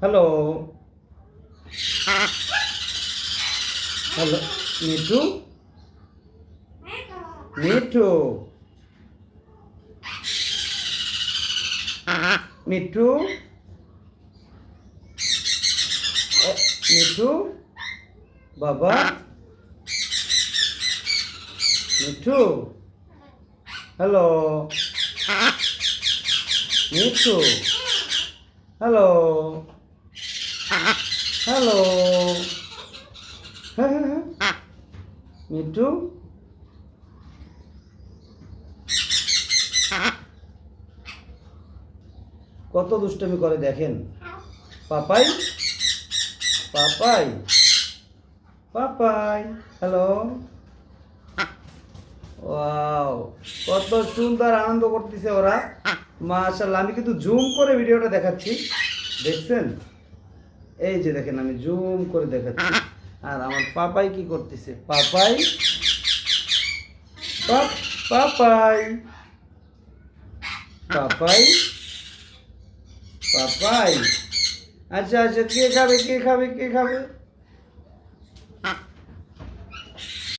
Hello hello Mithu Mithu Mithu Mithu বাবা Mithu hello Mithu hello hello হ্যাঁ মিঠু কত দুষ্টমি করে দেখেন। পাপাই পাপাই পাপাই হ্যালো ওয়াও, কত সুন্দর আনন্দ করতেছে ওরা। মাশাআল্লাহ, আমি কিন্তু জুম করে ভিডিওটা দেখাচ্ছি, দেখছেন? এই যে দেখেন, আমি জুম করে দেখাচ্ছি। আর আমার পাপাই কি করতেছে? পাপাই পাপাই পাপাই পাপাই। আচ্ছা আচ্ছা, কে খাবে কে খাবে কে খাবে?